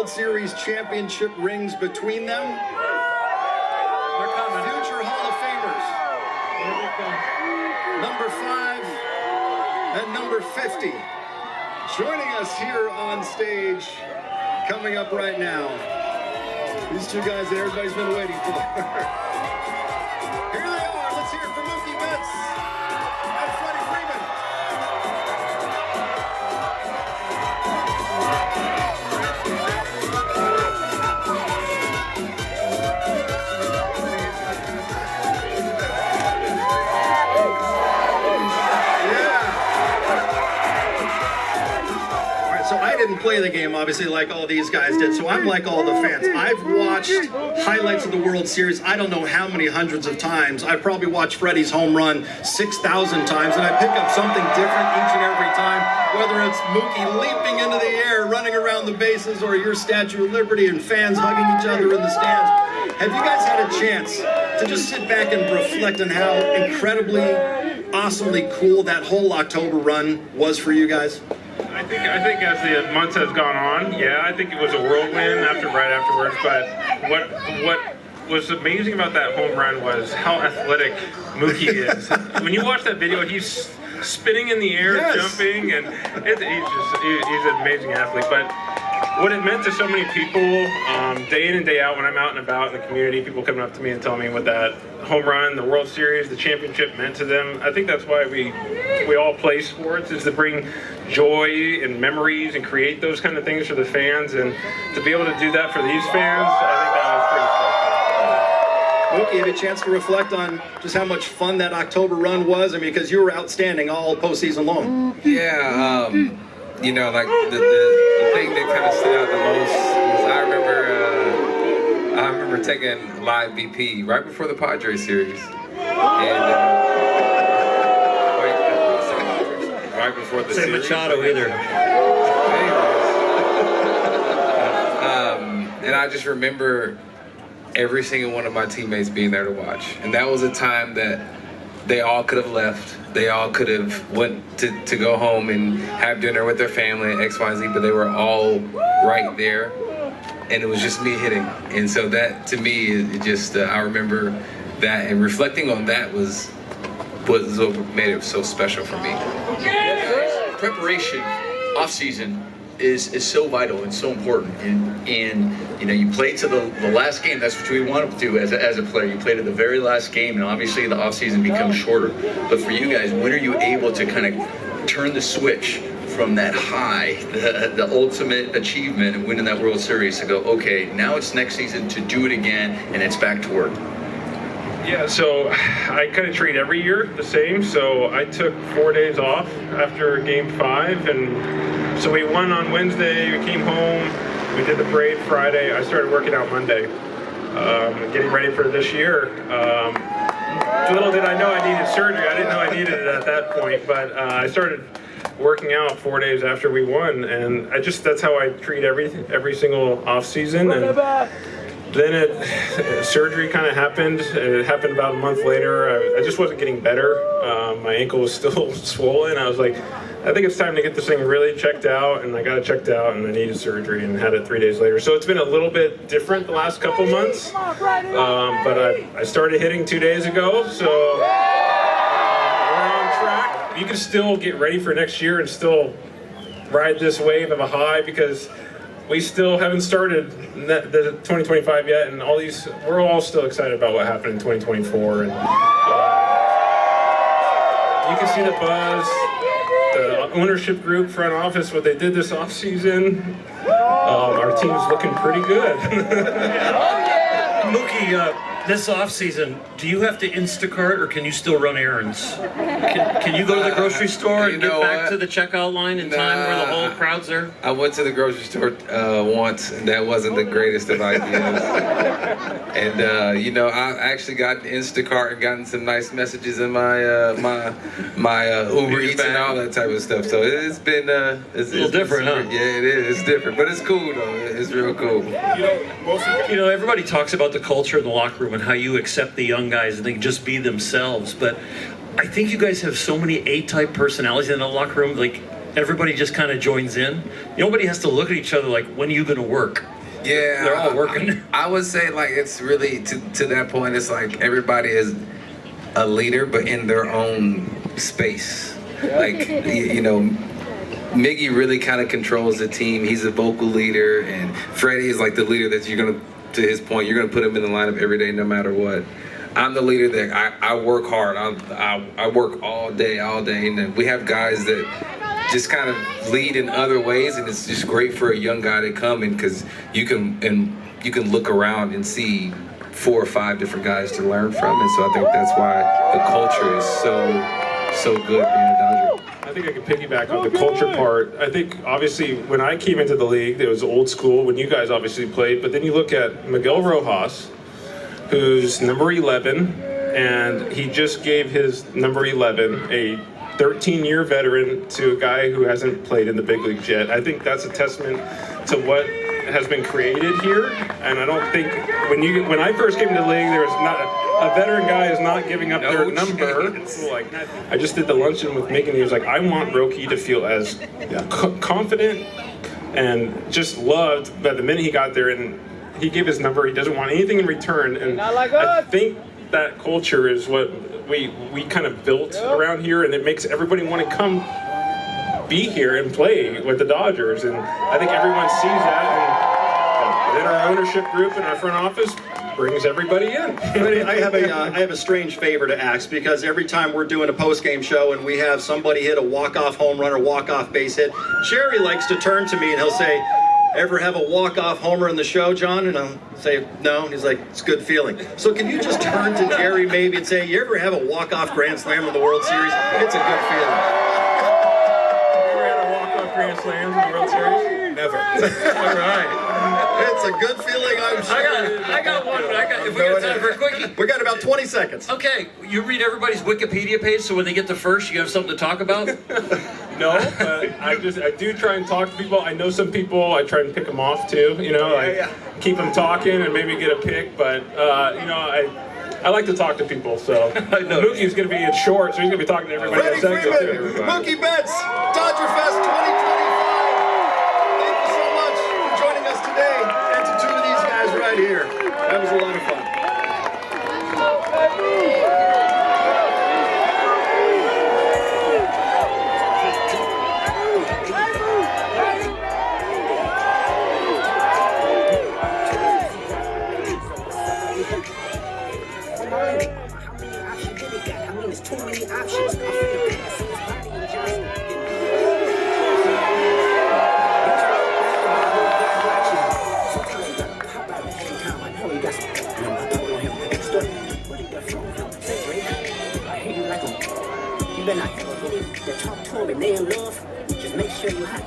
World Series championship rings between them. They're coming. Future Hall of Famers. Number 5 and number 50. Joining us here on stage, coming up right now. These two guys that everybody's been waiting for. Here they are. Let's hear it for Mookie Betts and Freddie Freeman. So I didn't play the game, obviously, like all these guys did, so I'm like all the fans. I've watched highlights of the World Series, I don't know how many hundreds of times. I've probably watched Freddie's home run 6,000 times, and I pick up something different each and every time, whether it's Mookie leaping into the air, running around the bases, or your Statue of Liberty and fans hugging each other in the stands. Have you guys had a chance to just sit back and reflect on how incredibly, awesomely cool that whole October run was for you guys? I think as the months has gone on, yeah, I think it was a whirlwind right afterwards. But what was amazing about that home run was how athletic Mookie is. When you watch that video, he's spinning in the air, yes, jumping, and he's an amazing athlete. But what it meant to so many people, day in and day out, when I'm out and about in the community, people coming up to me and telling me what that home run, the World Series, the championship meant to them. I think that's why we all play sports, is to bring joy and memories and create those kind of things for the fans, and to be able to do that for these fans, I think that was pretty special. Mookie, had a chance to reflect on just how much fun that October run was? I mean, because you were outstanding all postseason long. Yeah, you know, like the thing that kind of stood out the most was I remember taking live BP right before the Padres series, and right before the series. Machado either. And I just remember every single one of my teammates being there to watch, and that was a time that they all could have left. They all could have went to go home and have dinner with their family at X, Y, and Z, but they were all right there, and it was just me hitting. And so that, to me, it just I remember that, and reflecting on that was what made it so special for me. Preparation, off season, is so vital and so important, and you know, you play to the last game. That's what we want to do as a player. You play to the very last game, and obviously the off season becomes shorter. But for you guys, when are you able to kind of turn the switch from that high, the ultimate achievement of winning that World Series, to go, okay, now it's next season to do it again, and it's back to work? Yeah, so I kind of treat every year the same. So I took 4 days off after Game 5, and so we won on Wednesday. We came home. We did the parade Friday. I started working out Monday, getting ready for this year. Little did I know I needed surgery. I didn't know I needed it at that point, but I started working out 4 days after we won, and that's how I treat every single off season. And then surgery kind of happened. It happened about a month later. I just wasn't getting better. My ankle was still swollen. I was like, I think it's time to get this thing really checked out, and I got it checked out, and I needed surgery and had it 3 days later. So it's been a little bit different the last couple months, but I started hitting 2 days ago, so we're on track. You can still get ready for next year and still ride this wave of a high, because we still haven't started the 2025 yet, and we're all still excited about what happened in 2024. And you can see the buzz, the ownership group, front office, what they did this offseason. Our team's looking pretty good. Mookie, this offseason, do you have to Instacart, or can you still run errands? Can you go to the grocery store and get back to the checkout line in time where the whole crowd's there? I went to the grocery store once, and that wasn't the greatest of ideas. And you know, I actually got Instacart and gotten some nice messages in my Uber Eats and all that type of stuff. So it's been it's a little different, huh? Yeah, it is. It's different, but it's cool though. It's real cool. You know, everybody talks about the culture in the locker room and how you accept the young guys and they can just be themselves. But I think you guys have so many A-type personalities in the locker room. Like, everybody just kind of joins in. Nobody has to look at each other like, when are you going to work? Yeah, they're all working. I would say like it's really to that point. It's like everybody is a leader, but in their own space. Like you know, Miggy really kind of controls the team. He's a vocal leader, and Freddie is like the leader that you're gonna. To his point, you're gonna put him in the lineup every day, no matter what. I'm the leader that I work hard. I work all day, and then we have guys that just kind of lead in other ways, and it's just great for a young guy to come in because you can look around and see 4 or 5 different guys to learn from, and so I think that's why the culture is so good being a Dodger. I think I can piggyback on the culture part. I think obviously when I came into the league, it was old school when you guys obviously played, but then you look at Miguel Rojas, who's number 11, and he just gave his number 11, a 13-year veteran, to a guy who hasn't played in the big leagues yet. I think that's a testament to what has been created here, and I don't think when I first came to the league, there was not a veteran guy is not giving up their number. So like I just did the luncheon with Mick, and he was like, I want Roki to feel as confident and just loved that the minute he got there and he gave his number, he doesn't want anything in return, and I think that culture is what we kind of built around here, and it makes everybody want to come be here and play with the Dodgers, and I think everyone sees that, and then our ownership group and our front office brings everybody in. I have a strange favor to ask, because every time we're doing a post-game show and we have somebody hit a walk-off home run or walk-off base hit, Jerry likes to turn to me and he'll say, ever have a walk-off homer in the show, John? And I'll say, no. And he's like, it's a good feeling. So can you just turn to Jerry maybe and say, you ever have a walk-off grand slam in the World Series? It's a good feeling. Grand slams in the World Series? Never. All right. It's a good feeling, I'm sure. I got one. If we got time for a quickie. We got about 20 seconds. Okay, you read everybody's Wikipedia page, so when they get to first, you have something to talk about? No, but I do try and talk to people. I know some people, I try and pick them off too, you know, keep them talking and maybe get a pick, but, you know, I like to talk to people, so Mookie's going to be in short, so he's going to be talking to everybody. Freddie Freeman, Mookie Betts, Dodger Fest 2025. Thank you so much for joining us today, and to 2 of these guys right here. That was a lot of fun. Too many options. You better not talk to them and they in love. Just make sure you hot.